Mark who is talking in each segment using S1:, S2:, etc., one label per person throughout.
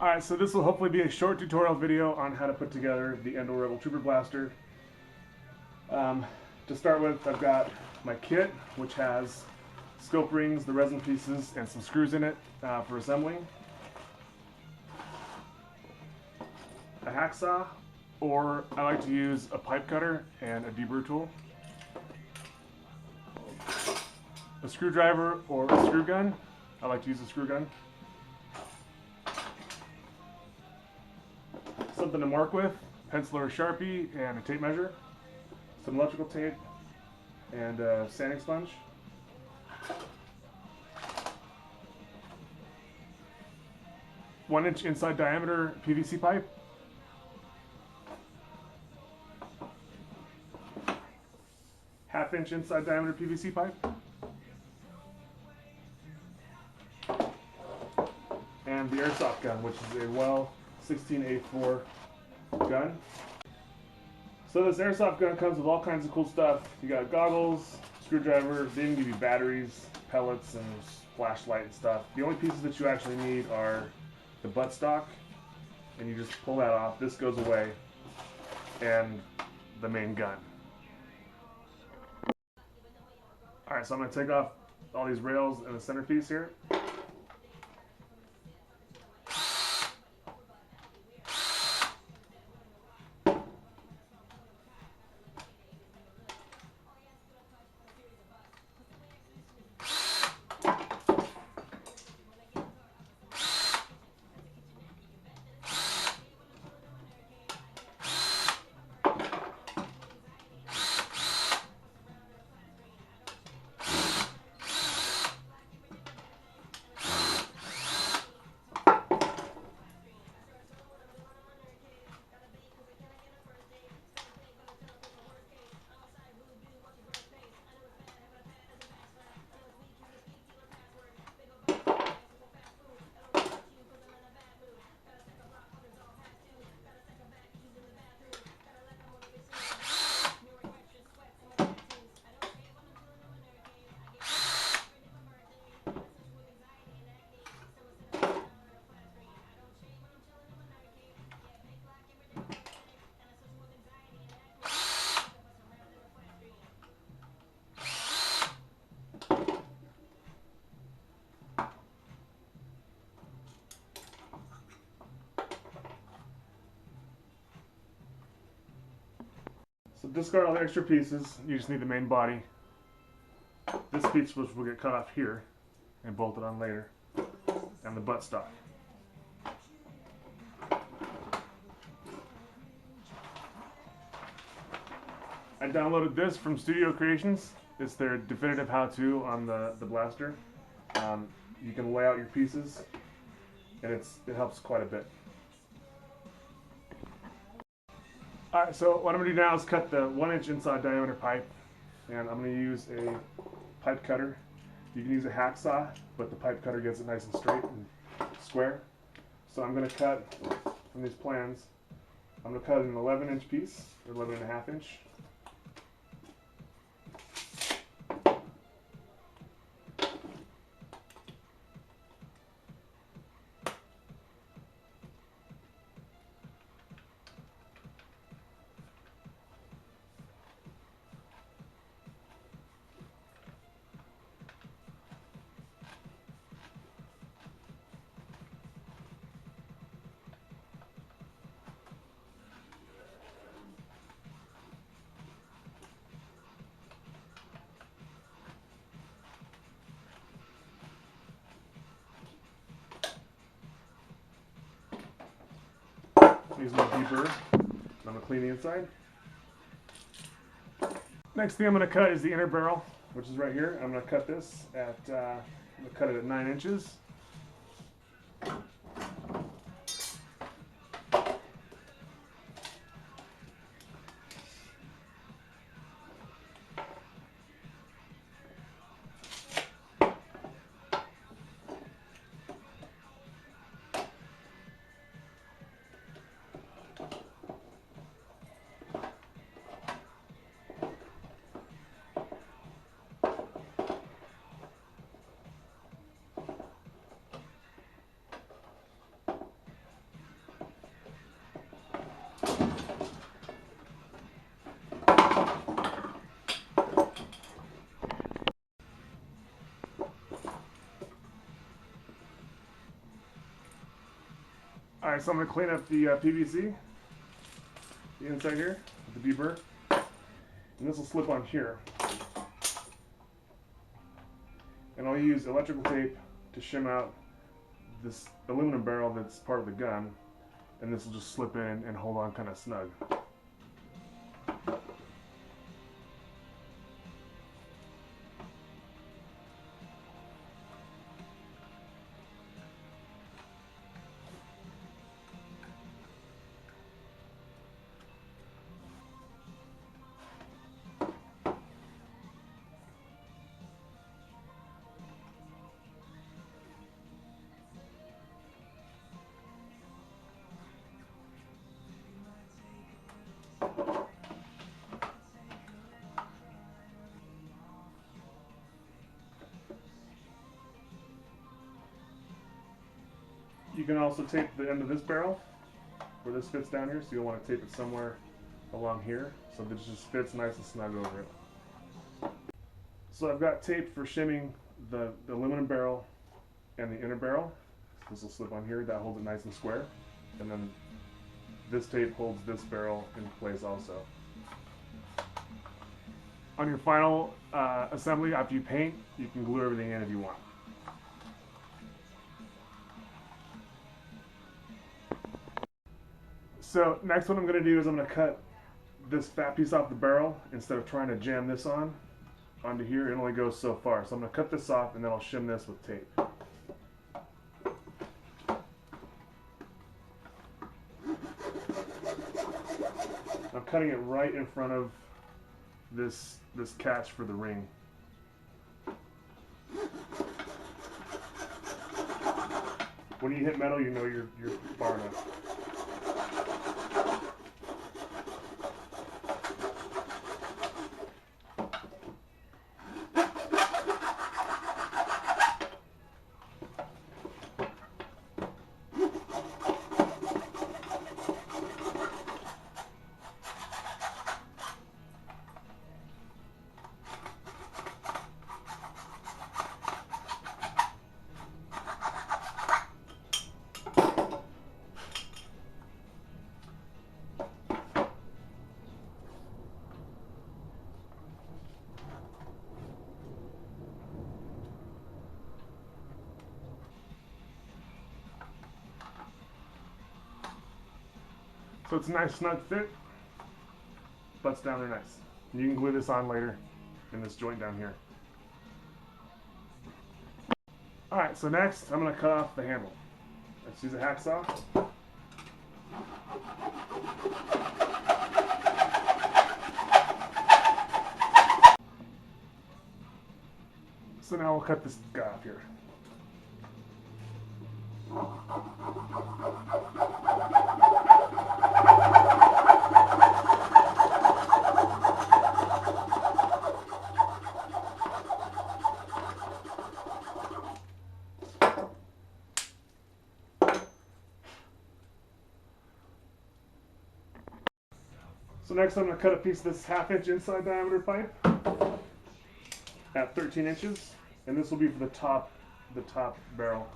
S1: Alright, so this will hopefully be a short tutorial video on how to put together the Endor Rebel Trooper Blaster. To start with, I've got my kit, which has scope rings, the resin pieces, and some screws in it for assembling. A hacksaw, or I like to use a pipe cutter and a deburr tool. A screwdriver or a screw gun. I like to use a screw gun. Something to mark with, pencil or Sharpie, and a tape measure, some electrical tape, and a sanding sponge. One-inch inside diameter PVC pipe. Half-inch inside diameter PVC pipe. And the airsoft gun, which is a Well 16A4 gun. So this airsoft gun comes with all kinds of cool stuff. You got goggles, screwdriver, they even give you batteries, pellets, and flashlight and stuff. The only pieces that you actually need are the buttstock, and you just pull that off. This goes away, and the main gun. Alright, so I'm going to take off all these rails and the centerpiece here. So discard all the extra pieces, you just need the main body. This piece which will get cut off here and bolted on later, and the buttstock. I downloaded this from Studio Creations. It's their definitive how-to on the blaster. You can lay out your pieces, and it helps quite a bit. Alright, so what I'm going to do now is cut the 1-inch inside diameter pipe, and I'm going to use a pipe cutter. You can use a hacksaw, but the pipe cutter gets it nice and straight and square. So I'm going to cut from these plans, I'm going to cut an 11-inch piece, or 11.5-inch. Use my deburr. I'm going to clean the inside. Next thing I'm going to cut is the inner barrel, which is right here. I'm going to cut this at, I'm going to cut it at 9 inches. Alright, so I'm going to clean up the PVC, the inside here, with the deburr. And this will slip on here. And I'll use electrical tape to shim out this aluminum barrel that's part of the gun. And this will just slip in and hold on kind of snug. You can also tape the end of this barrel where this fits down here, so you'll want to tape it somewhere along here so that it just fits nice and snug over it. So I've got tape for shimming the aluminum barrel and the inner barrel. This will slip on here, that holds it nice and square. And then this tape holds this barrel in place also. On your final assembly, after you paint, you can glue everything in if you want. So next what I'm going to do is I'm going to cut this fat piece off the barrel instead of trying to jam this onto here. It only goes so far. So I'm going to cut this off and then I'll shim this with tape. I'm cutting it right in front of this catch for the ring. When you hit metal, you know you're far enough. So it's a nice snug fit, butts down there nice. And you can glue this on later in this joint down here. Alright, so next I'm going to cut off the handle. Let's use a hacksaw. So now we'll cut this guy off here. So next I'm going to cut a piece of this 1/2 inch inside diameter pipe at 13 inches, and this will be for the top barrel.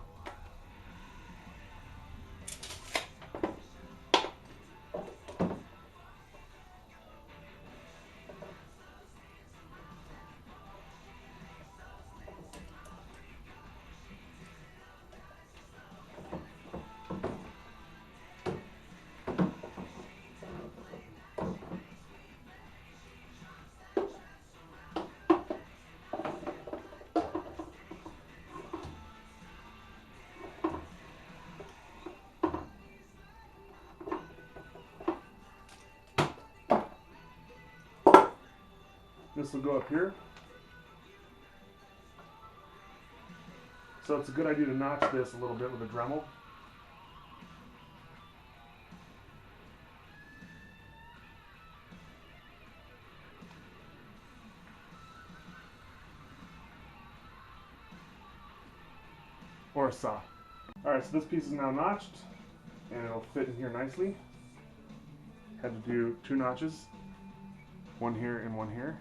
S1: This will go up here. So it's a good idea to notch this a little bit with a Dremel. Or a saw. Alright, so this piece is now notched and it'll fit in here nicely. Had to do 2 notches, one here and one here.